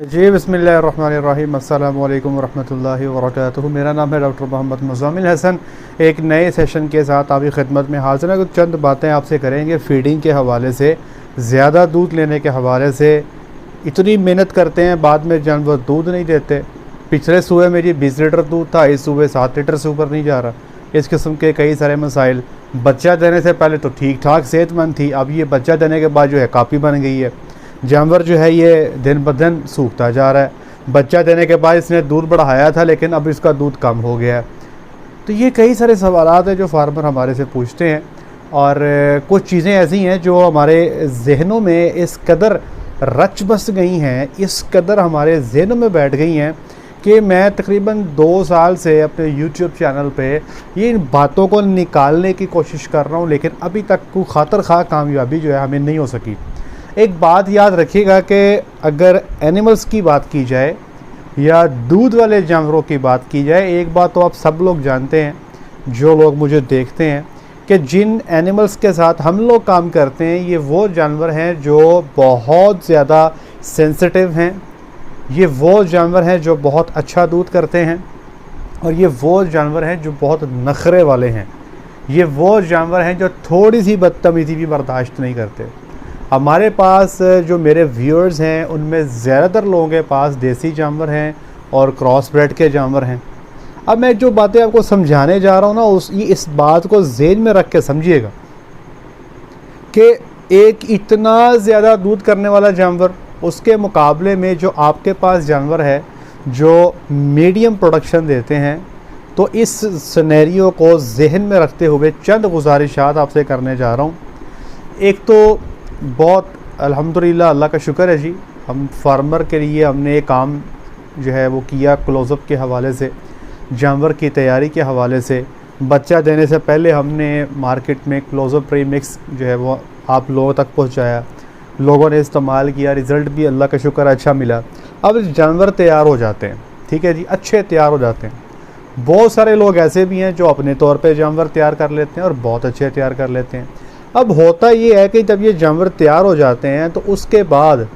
जी बिस्मिल्लाहिर्रहमानिर्रहीम अस्सलामु अलैकुम वरहमतुल्लाहि वबरकातुहू। मेरा नाम है डॉक्टर मोहम्मद मुज़म्मिल हसन। एक नए सेशन के साथ आपकी खिदमत में हाज़िर है। कुछ चंद बातें आपसे करेंगे फीडिंग के हवाले से, ज़्यादा दूध लेने के हवाले से। इतनी मेहनत करते हैं, बाद में जानवर दूध नहीं देते। पिछले सूबे में जी 20 लीटर दूध था, इस सूबे 7 लीटर से ऊपर नहीं जा रहा। इस किस्म के कई सारे मसाइल। बच्चा देने से पहले तो ठीक ठाक सेहतमंद थी, अब ये बच्चा देने के बाद जो है काफ़ी बन गई है। जानवर जो है ये दिन ब दिन सूखता जा रहा है। बच्चा देने के बाद इसने दूध बढ़ाया था, लेकिन अब इसका दूध कम हो गया है। तो ये कई सारे सवालात हैं जो फार्मर हमारे से पूछते हैं, और कुछ चीज़ें ऐसी हैं जो हमारे जहनों में इस कदर रच बस गई हैं, इस कदर हमारे जहनों में बैठ गई हैं कि मैं तकरीबन 2 साल से अपने यूट्यूब चैनल पे ये इन बातों को निकालने की कोशिश कर रहा हूँ, लेकिन अभी तक कोई खातर खा कामयाबी जो है हमें नहीं हो सकी। एक बात याद रखिएगा कि अगर एनिमल्स की बात की जाए या दूध वाले जानवरों की बात की जाए, एक बात तो आप सब लोग जानते हैं, जो लोग मुझे देखते हैं, कि जिन एनिमल्स के साथ हम लोग काम करते हैं ये वो जानवर हैं जो बहुत ज़्यादा सेंसिटिव हैं, ये वो जानवर हैं जो बहुत अच्छा दूध करते हैं, और ये वो जानवर हैं जो बहुत नखरे वाले हैं, ये वो जानवर हैं जो थोड़ी सी बदतमीज़ी भी बर्दाश्त नहीं करते। हमारे पास जो मेरे व्यूअर्स हैं उनमें ज़्यादातर लोगों के पास देसी जानवर हैं और क्रॉस ब्रेड के जानवर हैं। अब मैं जो बातें आपको समझाने जा रहा हूँ ना, इस बात को ज़हन में रख के समझिएगा कि एक इतना ज़्यादा दूध करने वाला जानवर, उसके मुकाबले में जो आपके पास जानवर है जो मीडियम प्रोडक्शन देते हैं, तो इस सिनेरियो को जहन में रखते हुए चंद गुजारिशात आपसे करने जा रहा हूँ। एक तो बहुत अल्हम्दुलिल्लाह, अल्लाह का शुक्र है जी, हम फार्मर के लिए हमने एक काम जो है वो किया क्लोज़अप के हवाले से, जानवर की तैयारी के हवाले से। बच्चा देने से पहले हमने मार्केट में क्लोज़अप प्रीमिक्स जो है वो आप लोगों तक पहुंचाया, लोगों ने इस्तेमाल किया, रिज़ल्ट भी अल्लाह का शुक्र अच्छा मिला। अब जानवर तैयार हो जाते हैं, ठीक है जी, अच्छे तैयार हो जाते हैं। बहुत सारे लोग ऐसे भी हैं जो अपने तौर पर जानवर तैयार कर लेते हैं और बहुत अच्छे तैयार कर लेते हैं। अब होता ये है कि जब ये जानवर तैयार हो जाते हैं तो उसके बाद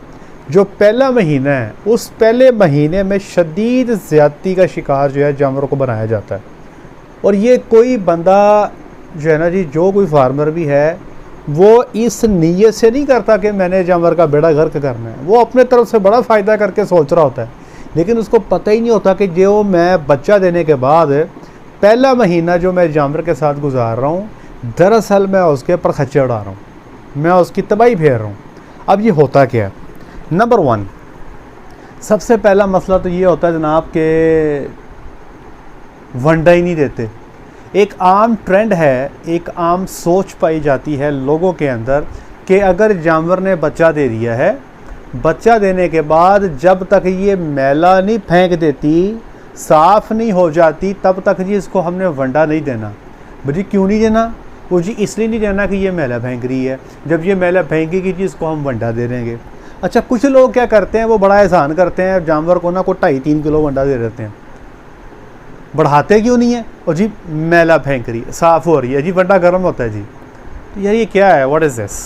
जो पहला महीना है, उस पहले महीने में शदीद ज़्यादती का शिकार जो है जानवरों को बनाया जाता है। और ये कोई बंदा जो है ना जी, जो कोई फार्मर भी है, वो इस नीयत से नहीं करता कि मैंने जानवर का बेड़ा गर्क करना है। वो अपने तरफ से बड़ा फ़ायदा करके सोच रहा होता है, लेकिन उसको पता ही नहीं होता कि जो मैं बच्चा देने के बाद पहला महीना जो मैं जानवर के साथ गुजार रहा हूँ, दरअसल मैं उसके ऊपर खच्चे उड़ा रहा हूँ, मैं उसकी तबाही फेर रहा हूँ। अब ये होता क्या है? नंबर 1, सबसे पहला मसला तो ये होता है जनाब के वंडा ही नहीं देते। एक आम ट्रेंड है, एक आम सोच पाई जाती है लोगों के अंदर कि अगर जानवर ने बच्चा दे दिया है, बच्चा देने के बाद जब तक ये मैला नहीं फेंक देती, साफ़ नहीं हो जाती, तब तक जी इसको हमने वंडा नहीं देना। भाई क्यों नहीं देना? वो जी इसलिए नहीं देना कि ये मैला फेंक रही है, जब ये मैला फेंकेगी जी इसको हम वंडा दे देंगे। अच्छा, कुछ लोग क्या करते हैं, वो बड़ा एहसान करते हैं, जानवर को ना को 2.5-3 किलो वंडा दे देते हैं। बढ़ाते क्यों नहीं है? और जी मैला फेंक रही है, साफ़ हो रही है जी, वंडा गर्म होता है जी। तो यार ये क्या है? What is this?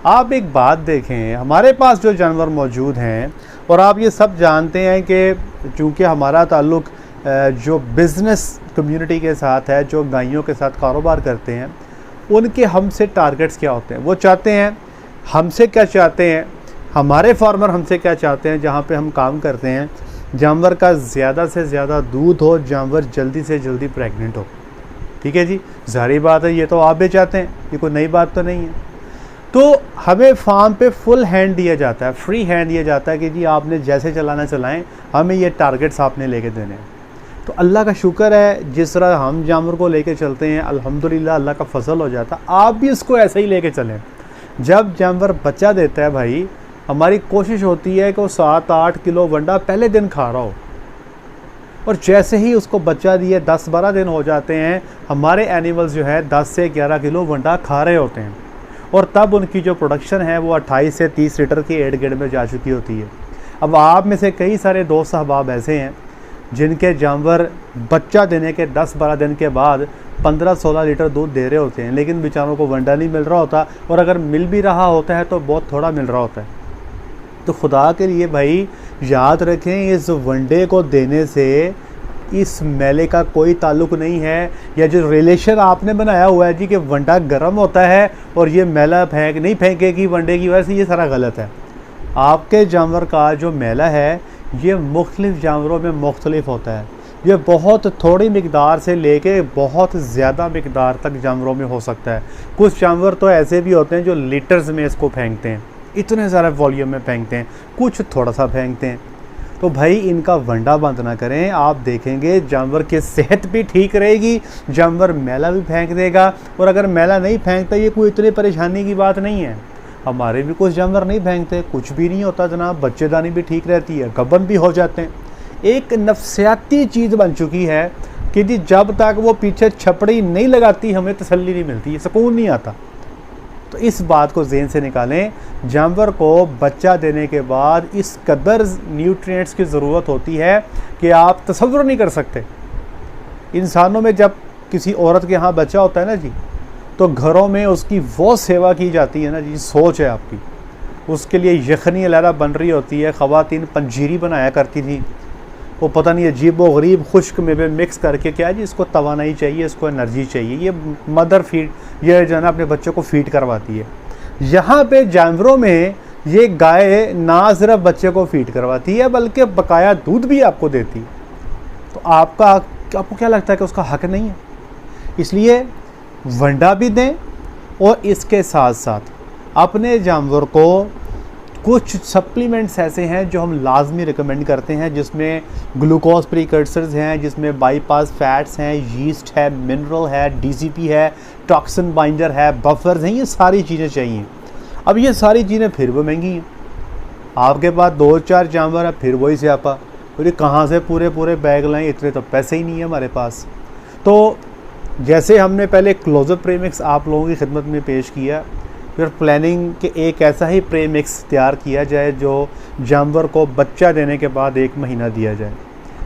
आप एक बात देखें, हमारे पास जो जानवर मौजूद हैं, और आप ये सब जानते हैं कि चूँकि हमारा ताल्लुक़ जो बिज़नेस कम्युनिटी के साथ है, जो गायों के साथ कारोबार करते हैं, उनके हमसे टारगेट्स क्या होते हैं, वो चाहते हैं, हमसे क्या चाहते हैं, हमारे फार्मर हमसे क्या चाहते हैं, जहाँ पे हम काम करते हैं, जानवर का ज़्यादा से ज़्यादा दूध हो, जानवर जल्दी से जल्दी प्रेग्नेंट हो। ठीक है जी, ज़ाहिर बात है, ये तो आप भी चाहते हैं, ये कोई नई बात तो नहीं है। तो हमें फार्म पे फुल हैंड दिया जाता है, फ्री हैंड दिया जाता है कि जी आपने जैसे चलाना चलाएं, हमें ये टारगेट्स आपने लेके देने हैं। तो अल्लाह का शुक्र है, जिस तरह हम जानवर को लेके चलते हैं, अल्हम्दुलिल्लाह अल्लाह का फजल हो जाता है, आप भी इसको ऐसे ही लेके चलें। जब जानवर बच्चा देता है भाई, हमारी कोशिश होती है कि वो 7-8 किलो वंडा पहले दिन खा रहा हो, और जैसे ही उसको बच्चा दिए 10-12 दिन हो जाते हैं, हमारे एनिमल्स जो है 10 से 11 किलो वंडा खा रहे होते हैं, और तब उनकी जो प्रोडक्शन है वो 28 से 30 लीटर की एड गेड में जा चुकी होती है। अब आप में से कई सारे दोस्त अहबाब ऐसे हैं जिनके जानवर बच्चा देने के 10-12 दिन के बाद 15-16 लीटर दूध दे रहे होते हैं, लेकिन बेचारों को वंडा नहीं मिल रहा होता, और अगर मिल भी रहा होता है तो बहुत थोड़ा मिल रहा होता है। तो खुदा के लिए भाई याद रखें, इस वनडे को देने से इस मेले का कोई ताल्लुक़ नहीं है, या जो रिलेशन आपने बनाया हुआ है जी कि वनडा गर्म होता है और ये मेला नहीं फेंकेगी वनडे की वजह से, ये सारा गलत है। आपके जानवर का जो मेला है ये मुख्तलिफ़ जानवरों में मुख्तलिफ होता है। ये बहुत थोड़ी मिकदार से लेके बहुत ज़्यादा मिकदार तक जानवरों में हो सकता है। कुछ जानवर तो ऐसे भी होते हैं जो लीटर्स में इसको फेंकते हैं, इतने सारे वॉल्यूम में फेंकते हैं, कुछ थोड़ा सा फेंकते हैं। तो भाई इनका वंडा बंद ना करें, आप देखेंगे जानवर की सेहत भी ठीक रहेगी, जानवर मेला भी फेंक देगा। और अगर मेला नहीं फेंकता ये कोई इतनी परेशानी की बात नहीं है। हमारे भी कुछ जानवर नहीं फेंकते, कुछ भी नहीं होता जनाब, बच्चेदानी भी ठीक रहती है, गबन भी हो जाते हैं। एक नफसियाती चीज़ बन चुकी है कि जी जब तक वो पीछे छपड़ी नहीं लगाती हमें तसल्ली नहीं मिलती, सुकून नहीं आता। तो इस बात को ज़हन से निकालें, जानवर को बच्चा देने के बाद इस कदर न्यूट्रिएंट्स की ज़रूरत होती है कि आप तसव्वुर नहीं कर सकते। इंसानों में जब किसी औरत के यहाँ बच्चा होता है ना जी, तो घरों में उसकी वो सेवा की जाती है ना जी, सोच है आपकी, उसके लिए यखनी अलहदा बन रही होती है। ख़वातीन पंजीरी बनाया करती थी, वो पता नहीं अजीब व गरीब खुश्क मेवे मिक्स करके, क्या जी इसको तवानाई चाहिए, इसको एनर्जी चाहिए, ये मदर फीड, ये जो है ना अपने बच्चों को फीड करवाती है। यहाँ पे जानवरों में ये गाय ना सिर्फ बच्चे को फीड करवाती है बल्कि बकाया दूध भी आपको देती है। तो आपको क्या लगता है कि उसका हक नहीं है? इसलिए वंडा भी दें और इसके साथ साथ अपने जानवर को कुछ सप्लीमेंट्स ऐसे हैं जो हम लाजमी रिकमेंड करते हैं, जिसमें ग्लूकोज प्रीकर्सर्स हैं, जिसमें बाईपास फैट्स हैं, यीस्ट है, मिनरल है, डीसीपी है, टॉक्सिन बाइंडर है, बफर्स हैं, ये सारी चीज़ें चाहिए। अब ये सारी चीज़ें फिर वो महंगी हैं। आपके पास 2-4 जानवर है, फिर वही स्यापा, फिर कहाँ से पूरे बैग लाएँ, इतने तो पैसे ही नहीं है हमारे पास। तो जैसे हमने पहले क्लोजअप प्रीमिक्स आप लोगों की खिदमत में पेश किया, फिर प्लानिंग के एक ऐसा ही प्रीमिक्स तैयार किया जाए जो जानवर को बच्चा देने के बाद 1 महीना दिया जाए,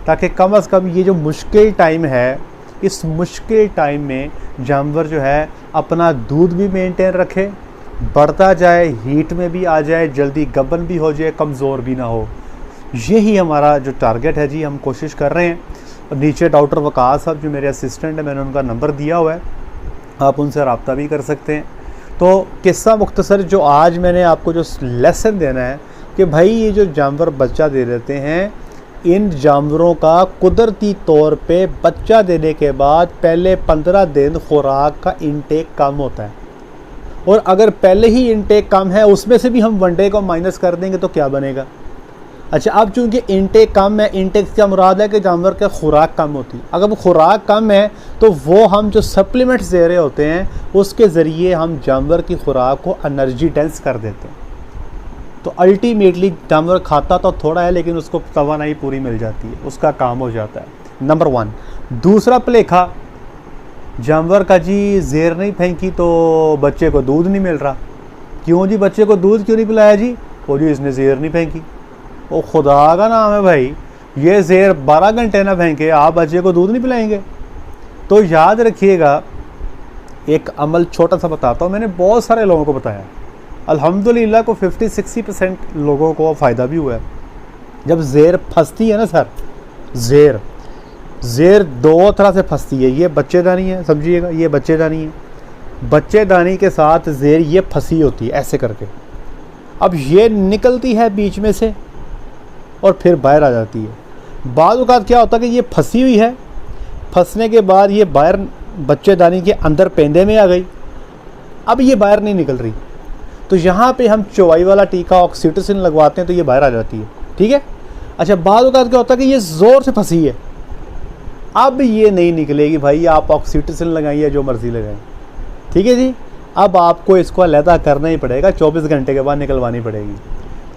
ताकि कम से कम ये जो मुश्किल टाइम है, इस मुश्किल टाइम में जानवर जो है अपना दूध भी मेंटेन रखे, बढ़ता जाए, हीट में भी आ जाए, जल्दी गबन भी हो जाए, कमज़ोर भी ना हो। यही हमारा जो टारगेट है जी, हम कोशिश कर रहे हैं। और नीचे डॉक्टर वकास साहब जो मेरे असिस्टेंट है, मैंने उनका नंबर दिया हुआ है, आप उनसे रब्ता भी कर सकते हैं। तो किस्सा मुख्तसर जो आज मैंने आपको जो लेसन देना है कि भाई ये जो जानवर बच्चा दे देते हैं, इन जानवरों का कुदरती तौर पे बच्चा देने के बाद पहले 15 दिन खुराक का इंटेक कम होता है। और अगर पहले ही इंटेक कम है, उसमें से भी हम वनडे को माइनस कर देंगे तो क्या बनेगा? अच्छा, अब चूंकि इंटेक कम है, इंटेक से मुराद है कि जानवर का खुराक कम होती है। अगर वो खुराक कम है तो वो हम जो सप्लीमेंट्स दे रहे होते हैं उसके ज़रिए हम जानवर की खुराक को एनर्जी डेंस कर देते हैं। तो अल्टीमेटली जानवर खाता तो थोड़ा है लेकिन उसको तवानाई पूरी मिल जाती है, उसका काम हो जाता है। नंबर 1। दूसरा प्लेखा, जानवर का जी ज़ेर नहीं फेंकी तो बच्चे को दूध नहीं मिल रहा। क्यों जी, बच्चे को दूध क्यों नहीं पिलाया जी? वो जी इसने ज़ेर नहीं फेंकी। ओ खुदा का नाम है भाई, ये ज़ेर 12 घंटे ना फेंके, आप बच्चे को दूध नहीं पिलाएंगे? तो याद रखिएगा, एक अमल छोटा सा बताता हूँ, मैंने बहुत सारे लोगों को बताया, अल्हम्दुलिल्लाह को 50-60% लोगों को फ़ायदा भी हुआ है। जब ज़ेर फंसती है ना सर, ज़ेर 2 तरह से फंसती है। ये बच्चेदानी है, समझिएगा, ये बच्चेदानी है, बच्चेदानी के साथ ज़ेर ये फंसी होती है ऐसे करके। अब ये निकलती है बीच में से और फिर बाहर आ जाती है। बाद औक़ात क्या होता है कि ये फंसी हुई है, फंसने के बाद ये बाहर बच्चेदानी के अंदर पेंदे में आ गई, अब ये बाहर नहीं निकल रही। तो यहाँ पे हम चौवाई वाला टीका ऑक्सीटोसिन लगवाते हैं तो ये बाहर आ जाती है, ठीक है। अच्छा, बाद औक़ात क्या होता है कि ये ज़ोर से फंसी है, अब ये नहीं निकलेगी भाई, आप ऑक्सीटोसिन लगाइए, जो मर्ज़ी लगाएं, ठीक है जी। अब आपको इसको अलहदा करना ही पड़ेगा, 24 घंटे के बाद निकलवानी पड़ेगी।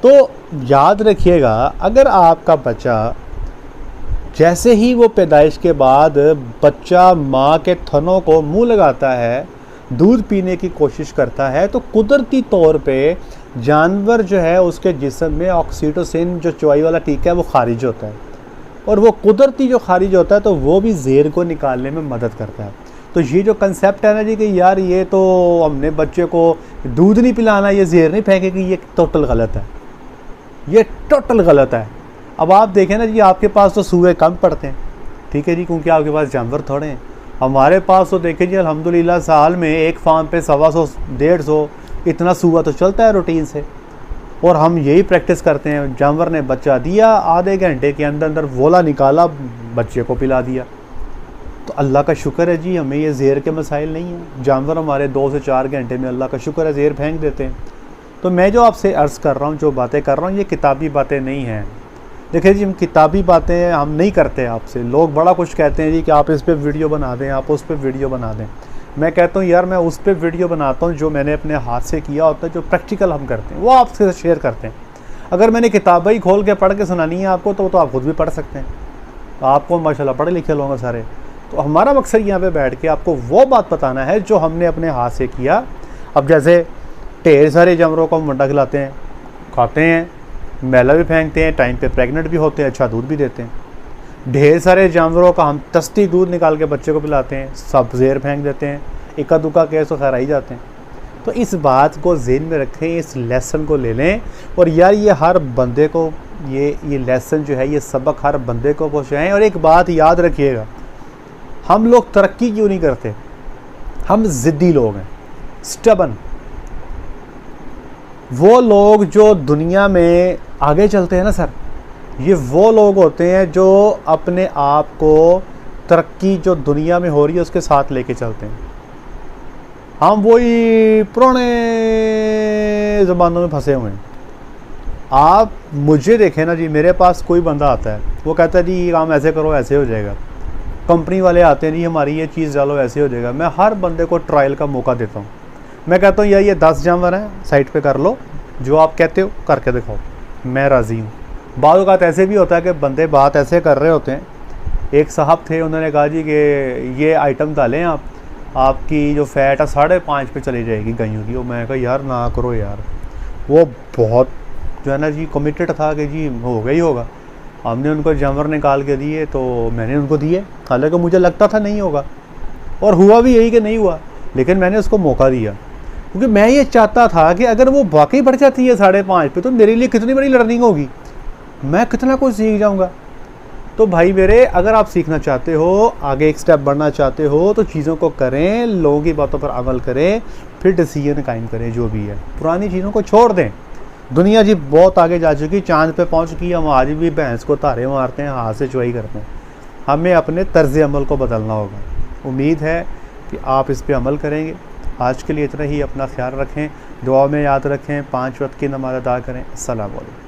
तो याद रखिएगा, अगर आपका बच्चा जैसे ही वो पैदाइश के बाद बच्चा माँ के थनों को मुंह लगाता है, दूध पीने की कोशिश करता है, तो कुदरती तौर पे जानवर जो है उसके जिस्म में ऑक्सीटोसिन जो चौवाई वाला टीका है वो खारिज होता है, और वो कुदरती जो खारिज होता है तो वो भी ज़ेर को निकालने में मदद करता है। तो ये जो कंसेप्ट है ना जी कि यार ये तो हमने बच्चे को दूध नहीं पिलाना, ये ज़ेर नहीं फेंकेगी, ये टोटल गलत है। ये टोटल गलत है। अब आप देखें ना जी, आपके पास तो सूए कम पड़ते हैं, ठीक है जी, क्योंकि आपके पास जानवर थोड़े हैं। हमारे पास तो देखें जी अल्हम्दुलिल्लाह साल में एक फार्म पे 125 150 इतना सूआ तो चलता है रूटीन से। और हम यही प्रैक्टिस करते हैं, जानवर ने बच्चा दिया, आधे घंटे के अंदर अंदर वोला निकाला, बच्चे को पिला दिया। तो अल्लाह का शुक्र है जी, हमें ये ज़ेर के मसाइल नहीं हैं। जानवर हमारे 2 से 4 घंटे में अल्लाह का शुक्र है ज़ेर फेंक देते हैं। तो मैं जो आपसे अर्ज़ कर रहा हूँ, जो बातें कर रहा हूँ, ये किताबी बातें नहीं हैं। देखिए जी, हम किताबी बातें हम नहीं करते आपसे। लोग बड़ा कुछ कहते हैं जी कि आप इस पे वीडियो बना दें, आप उस पे वीडियो बना दें। मैं कहता हूँ यार, मैं उस पे वीडियो बनाता हूँ जो मैंने अपने हाथ से किया होता है, जो प्रैक्टिकल हम करते हैं वो आपसे शेयर करते हैं। अगर मैंने किताबें ही खोल के पढ़ के सुनानी है आपको, तो आप खुद भी पढ़ सकते हैं। तो आपको माशाल्लाह पढ़े लिखे लोग सारे। तो हमारा मकसद यहाँ पे बैठ के आपको वो बात बताना है जो हमने अपने हाथ से किया। अब जैसे ढेर सारे जानवरों को हम वंडा खिलाते हैं, खाते हैं, मैला भी फेंकते हैं, टाइम पे प्रेग्नेंट भी होते हैं, अच्छा दूध भी देते हैं। ढेर सारे जानवरों का हम तस्ती दूध निकाल के बच्चे को पिलाते हैं, सब ज़ेर फेंक देते हैं, इक्का दुक्का केस तो खैर ही जाते हैं। तो इस बात को ज़हन में रखें, इस लेसन को ले लें। और यार ये हर बंदे को ये लेसन जो है, ये सबक हर बंदे को पहुँचाएँ। और एक बात याद रखिएगा, हम लोग तरक्की क्यों नहीं करते? हम ज़िद्दी लोग हैं, स्टबन। वो लोग जो दुनिया में आगे चलते हैं ना सर, ये वो लोग होते हैं जो अपने आप को तरक्की जो दुनिया में हो रही है उसके साथ लेके चलते हैं। हम वही पुराने ज़मानों में फंसे हुए हैं। आप मुझे देखें ना जी, मेरे पास कोई बंदा आता है, वो कहता है जी ये काम ऐसे करो ऐसे हो जाएगा। कंपनी वाले आते हैं, नहीं हमारी ये चीज़ डालो ऐसे हो जाएगा। मैं हर बंदे को ट्रायल का मौका देता हूँ। मैं कहता हूँ यार ये 10 जानवर हैं, साइट पे कर लो, जो आप कहते हो करके दिखाओ, मैं राज़ी हूँ। बाद औक़ात ऐसे भी होता है कि बंदे बात ऐसे कर रहे होते हैं। एक साहब थे, उन्होंने कहा जी कि ये आइटम डालें आप, आपकी जो फ़ैट है 5.5 पे चली जाएगी गायों की। वो मैं कहा यार ना करो यार। वो बहुत जो है ना जी कमिटेड था कि जी होगा ही होगा। हमने उनको जानवर निकाल के दिए, तो मैंने उनको दिए, हालांकि मुझे लगता था नहीं होगा, और हुआ भी यही कि नहीं हुआ, लेकिन मैंने उसको मौका दिया, क्योंकि मैं ये चाहता था कि अगर वो वाकई बढ़ जाती है 5.5 पे, तो मेरे लिए कितनी बड़ी लर्निंग होगी, मैं कितना कुछ सीख जाऊँगा। तो भाई मेरे, अगर आप सीखना चाहते हो, आगे एक स्टेप बढ़ना चाहते हो, तो चीज़ों को करें, लोगों की बातों पर अमल करें, फिर डिसीजन कायम करें। जो भी है पुरानी चीज़ों को छोड़ दें। दुनिया जी बहुत आगे जा चुकी, चांद पे पहुंच चुकी। हम आज भी भैंस को तारे मारते हैं, हाथ से चुवाई करते हैं। हमें अपने तर्ज़ अमल को बदलना होगा। उम्मीद है कि आप इस पे अमल करेंगे। आज के लिए इतना ही। अपना ख्याल रखें, दुआ में याद रखें, 5 वक्त की नमाज़ अदा करें। अस्सलाम वालेकुम।